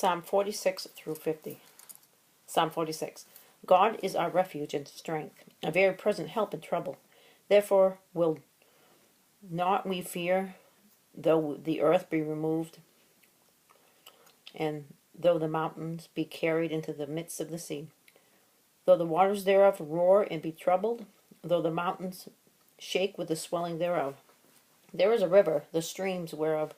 Psalm 46 through 50. Psalm 46. God is our refuge and strength, a very present help in trouble. Therefore will not we fear, though the earth be removed, and though the mountains be carried into the midst of the sea. Though the waters thereof roar and be troubled, though the mountains shake with the swelling thereof. There is a river, the streams whereof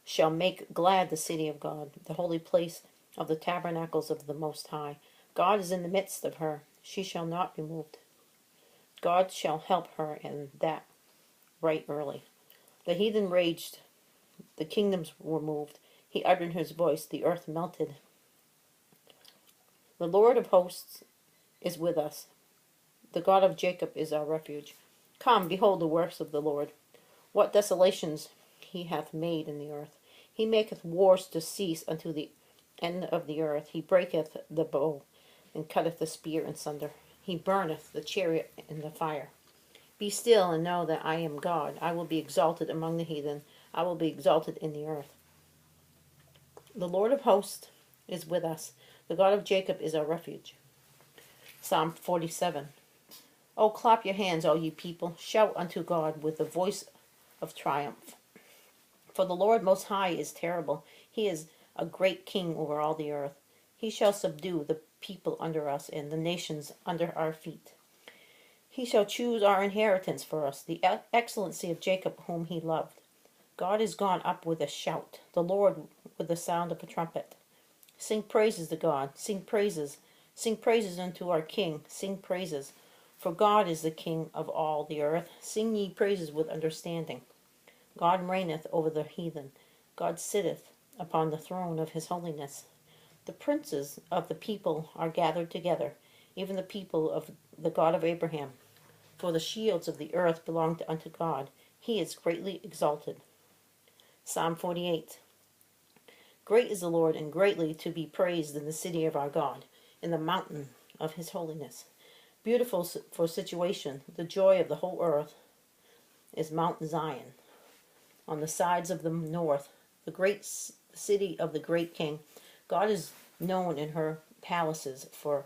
shall make glad the city of God, the holy place of the tabernacles of the Most High. God is in the midst of her. She shall not be moved. God shall help her, and that right early. The heathen raged, the kingdoms were moved. He uttered his voice, the earth melted. The Lord of hosts is with us. The God of Jacob is our refuge. Come, behold the works of the Lord. What desolations he hath made in the earth. He maketh wars to cease unto the end of the earth. He breaketh the bow, and cutteth the spear in sunder. He burneth the chariot in the fire. Be still, and know that I am God. I will be exalted among the heathen. I will be exalted in the earth. The Lord of hosts is with us. The God of Jacob is our refuge. Psalm 47. O clap your hands, all ye people. Shout unto God with the voice of triumph. For the Lord most high is terrible. He is a great king over all the earth. He shall subdue the people under us, and the nations under our feet. He shall choose our inheritance for us, the excellency of Jacob whom he loved. God is gone up with a shout, the Lord with the sound of a trumpet. Sing praises to God, sing praises unto our King, sing praises. For God is the King of all the earth. Sing ye praises with understanding. God reigneth over the heathen. God sitteth upon the throne of his holiness. The princes of the people are gathered together, even the people of the God of Abraham. For the shields of the earth belong unto God. He is greatly exalted. Psalm 48. Great is the Lord, and greatly to be praised in the city of our God, in the mountain of his holiness. Beautiful for situation, the joy of the whole earth is Mount Zion. On the sides of the north, the great city of the great king. God is known in her palaces for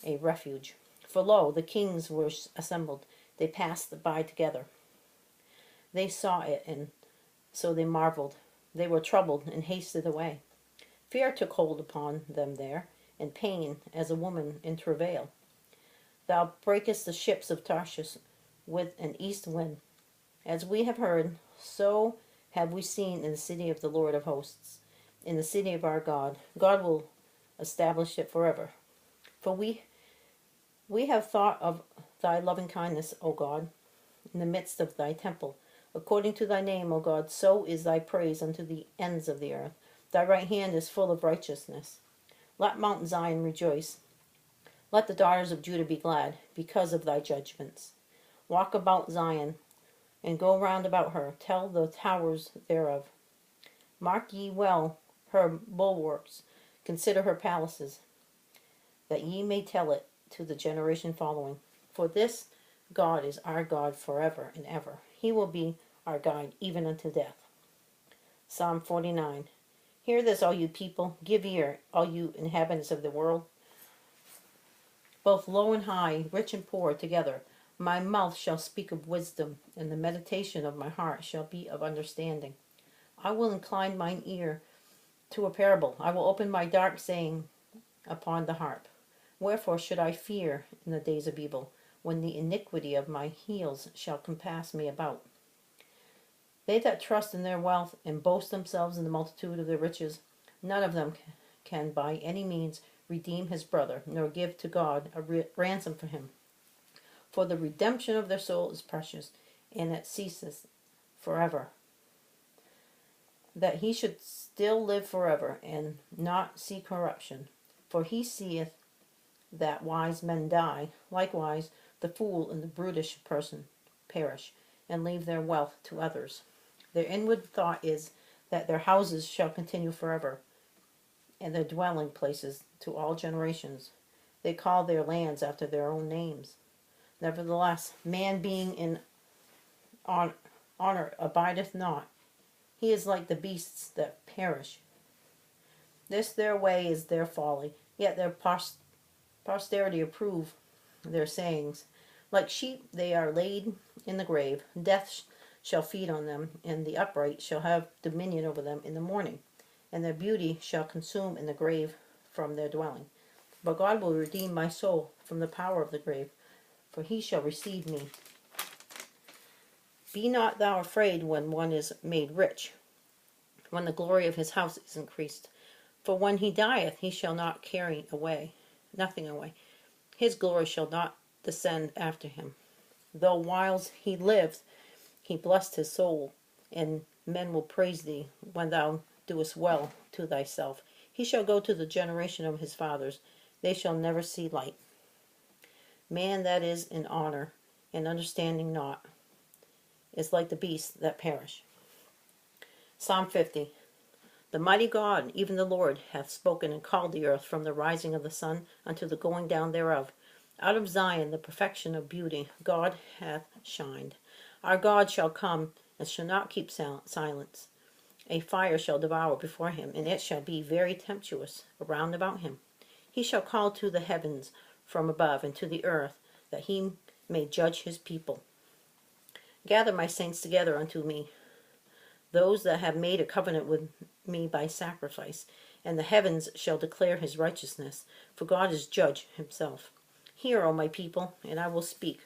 a refuge. For lo, the kings were assembled. They passed by together. They saw it, and so they marveled. They were troubled and hasted away. Fear took hold upon them there, and pain as a woman in travail. Thou breakest the ships of Tarshish with an east wind. As we have heard, so have we seen in the city of the Lord of hosts, in the city of our God. God will establish it forever. For we have thought of thy loving kindness, O God, in the midst of thy temple. According to thy name, O God, so is thy praise unto the ends of the earth. Thy right hand is full of righteousness. Let Mount Zion rejoice. Let the daughters of Judah be glad, because of thy judgments. Walk about Zion, and go round about her. Tell the towers thereof. Mark ye well her bulwarks. Consider her palaces, that ye may tell it to the generation following. For this God is our God forever and ever. He will be our guide even unto death. Psalm 49. Hear this, all you people. Give ear, all you inhabitants of the world. Both low and high, rich and poor, together. My mouth shall speak of wisdom, and the meditation of my heart shall be of understanding. I will incline mine ear to a parable. I will open my dark saying upon the harp. Wherefore should I fear in the days of evil, when the iniquity of my heels shall compass me about? They that trust in their wealth and boast themselves in the multitude of their riches, none of them can by any means redeem his brother, nor give to God a ransom for him. For the redemption of their soul is precious, and it ceaseth forever. That he should still live forever, and not see corruption. For he seeth that wise men die. Likewise the fool and the brutish person perish, and leave their wealth to others. Their inward thought is that their houses shall continue forever, and their dwelling places to all generations. They call their lands after their own names. Nevertheless, man being in honor abideth not. He is like the beasts that perish. This their way is their folly, yet their posterity approve their sayings. Like sheep they are laid in the grave. Death shall feed on them, and the upright shall have dominion over them in the morning, and their beauty shall consume in the grave from their dwelling. But God will redeem my soul from the power of the grave, for he shall receive me. Be not thou afraid when one is made rich, when the glory of his house is increased. For when he dieth, he shall not carry nothing away. His glory shall not descend after him. Though whiles he lived, he blessed his soul, and men will praise thee when thou doest well to thyself. He shall go to the generation of his fathers. They shall never see light. Man that is in honor and understanding not is like the beasts that perish. Psalm 50. The mighty God, even the Lord, hath spoken and called the earth from the rising of the sun unto the going down thereof. Out of Zion, the perfection of beauty, God hath shined. Our God shall come, and shall not keep silence. A fire shall devour before him, and it shall be very tempestuous around about him. He shall call to the heavens from above, and to the earth, that he may judge his people. Gather my saints together unto me, those that have made a covenant with me by sacrifice, and the heavens shall declare his righteousness, for God is judge himself. Hear, O my people, and I will speak,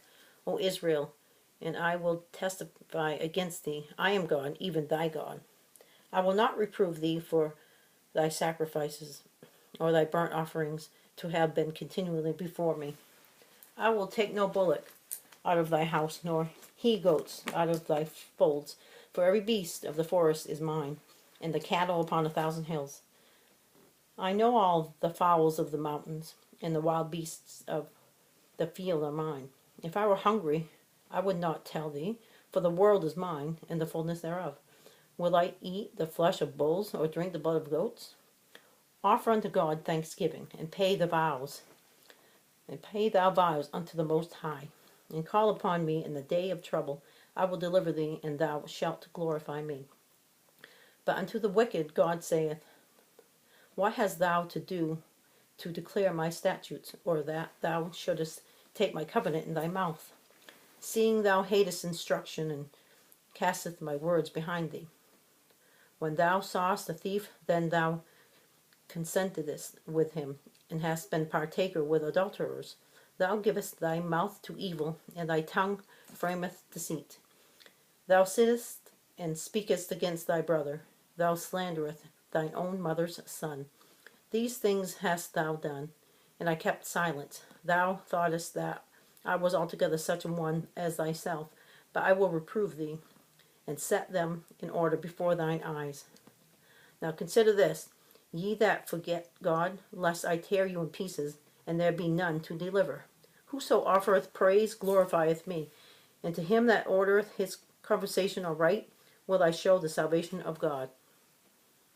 O Israel, and I will testify against thee. I am God, even thy God. I will not reprove thee for thy sacrifices, or thy burnt offerings, to have been continually before me. I will take no bullock out of thy house, nor he-goats out of thy folds. For every beast of the forest is mine, and the cattle upon 1,000 hills. I know all the fowls of the mountains, and the wild beasts of the field are mine. If I were hungry, I would not tell thee, for the world is mine, and the fullness thereof. Will I eat the flesh of bulls, or drink the blood of goats? Offer unto God thanksgiving, and pay thou vows unto the Most High, and call upon me in the day of trouble. I will deliver thee, and thou shalt glorify me. But unto the wicked God saith, What hast thou to do to declare my statutes, or that thou shouldest take my covenant in thy mouth? Seeing thou hatest instruction, and casteth my words behind thee. When thou sawest a thief, then thou consentedst with him, and hast been partaker with adulterers. Thou givest thy mouth to evil, and thy tongue frameth deceit. Thou sittest and speakest against thy brother. Thou slanderest thine own mother's son. These things hast thou done, and I kept silence. Thou thoughtest that I was altogether such a one as thyself, but I will reprove thee, and set them in order before thine eyes. Now consider this, ye that forget God, lest I tear you in pieces, and there be none to deliver. Whoso offereth praise glorifieth me, and to him that ordereth his conversation aright will I show the salvation of God.